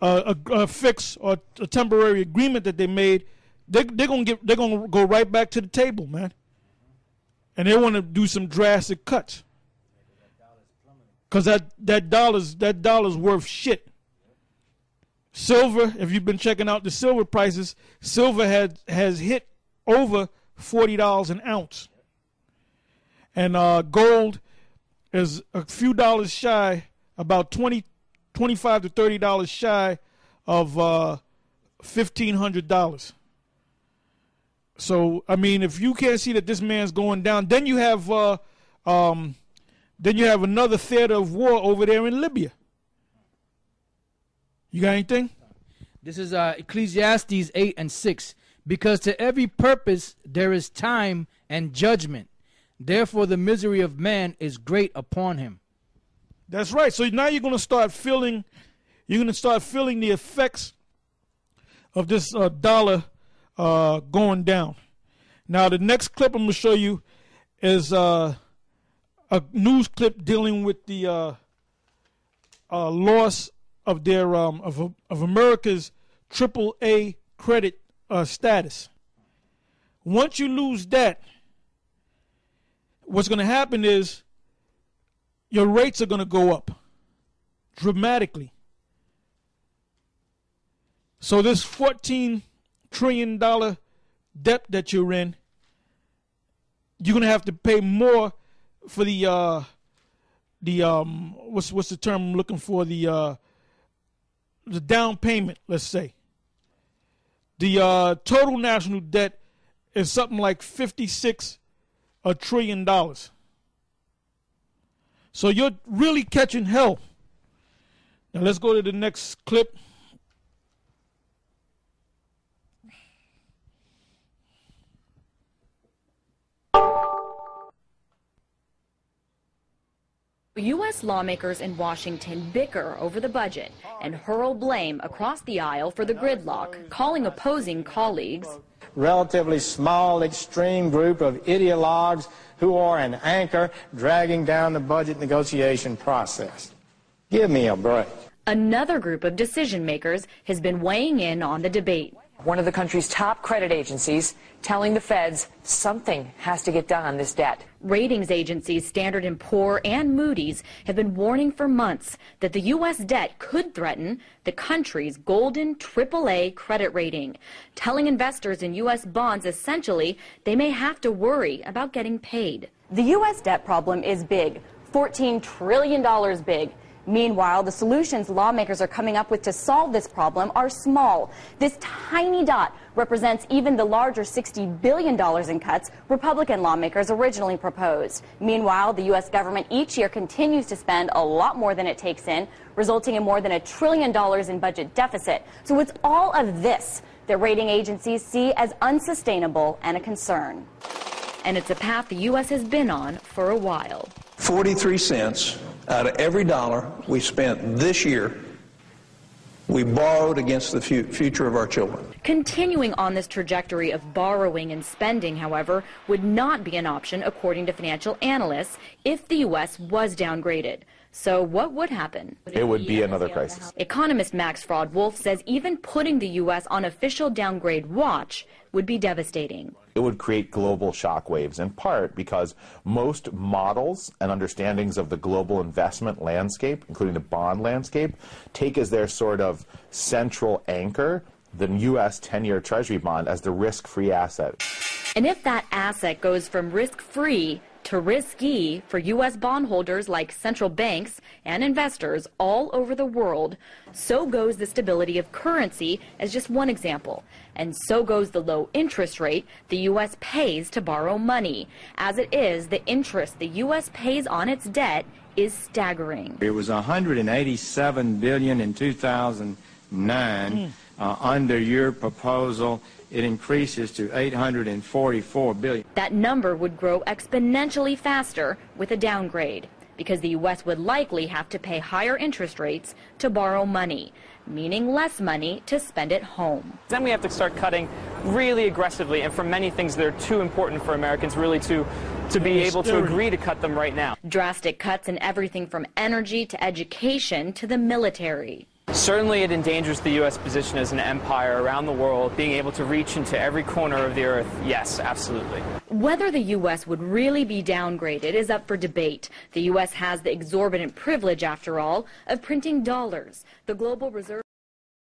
a fix or a temporary agreement that they made, they're gonna go right back to the table, man. And they want to do some drastic cuts. Because that dollar's worth shit. Silver, if you've been checking out the silver prices, silver has hit over $40 an ounce. And gold is a few dollars shy, about $25 to $30 shy of $1,500. So I mean, if you can't see that this man's going down, then you have another theater of war over there in Libya. You got anything? This is Ecclesiastes 8 and 6. Because to every purpose there is time and judgment. Therefore the misery of man is great upon him. That's right. So now you're going to start feeling the effects of this dollar going down. Now the next clip I'm going to show you is a news clip dealing with the loss of their of America's AAA credit status. Once you lose that, what's going to happen is your rates are going to go up dramatically. So this $14 trillion debt that you're in, you're going to have to pay more for the what's the term I'm looking for, the down payment, let's say. The total national debt is something like $56 trillion. So you're really catching hell. Now let's go to the next clip. U.S. lawmakers in Washington bicker over the budget and hurl blame across the aisle for the gridlock, calling opposing colleagues relatively small, extreme group of ideologues who are an anchor dragging down the budget negotiation process. Give me a break. Another group of decision makers has been weighing in on the debate. One of the country's top credit agencies telling the feds something has to get done on this debt. Ratings agencies Standard & Poor and Moody's have been warning for months that the U.S. debt could threaten the country's golden AAA credit rating, telling investors in U.S. bonds essentially they may have to worry about getting paid. The U.S. debt problem is big, $14 trillion big. Meanwhile, the solutions lawmakers are coming up with to solve this problem are small. This tiny dot represents even the larger $60 billion in cuts Republican lawmakers originally proposed. Meanwhile, the U.S. government each year continues to spend a lot more than it takes in, resulting in more than $1 trillion in budget deficit. So it's all of this that rating agencies see as unsustainable and a concern. And it's a path the U.S. has been on for a while. 43 cents out of every dollar we spent this year, we borrowed against the future of our children. Continuing on this trajectory of borrowing and spending, however, would not be an option, according to financial analysts, if the U.S. was downgraded. So what would happen? It would be another crisis. Economist Max Fraud-Wolf says even putting the U.S. on official downgrade watch would be devastating. It would create global shockwaves, in part because most models and understandings of the global investment landscape, including the bond landscape, take as their sort of central anchor the U.S. 10-year Treasury bond as the risk-free asset. And if that asset goes from risk-free to risky for U.S. bondholders like central banks and investors all over the world, so goes the stability of currency as just one example. And so goes the low interest rate the U.S. pays to borrow money. As it is, the interest the U.S. pays on its debt is staggering. It was $187 billion in 2009. Under your proposal, it increases to $844 billion. That number would grow exponentially faster with a downgrade, because the U.S. would likely have to pay higher interest rates to borrow money, meaning less money to spend at home. Then we have to start cutting really aggressively, and for many things that are too important for Americans really to be able to agree to cut them right now. Drastic cuts in everything from energy to education to the military. Certainly it endangers the U.S. position as an empire around the world, being able to reach into every corner of the earth. Yes, absolutely. Whether the U.S. would really be downgraded is up for debate. The U.S. has the exorbitant privilege, after all, of printing dollars. The global reserve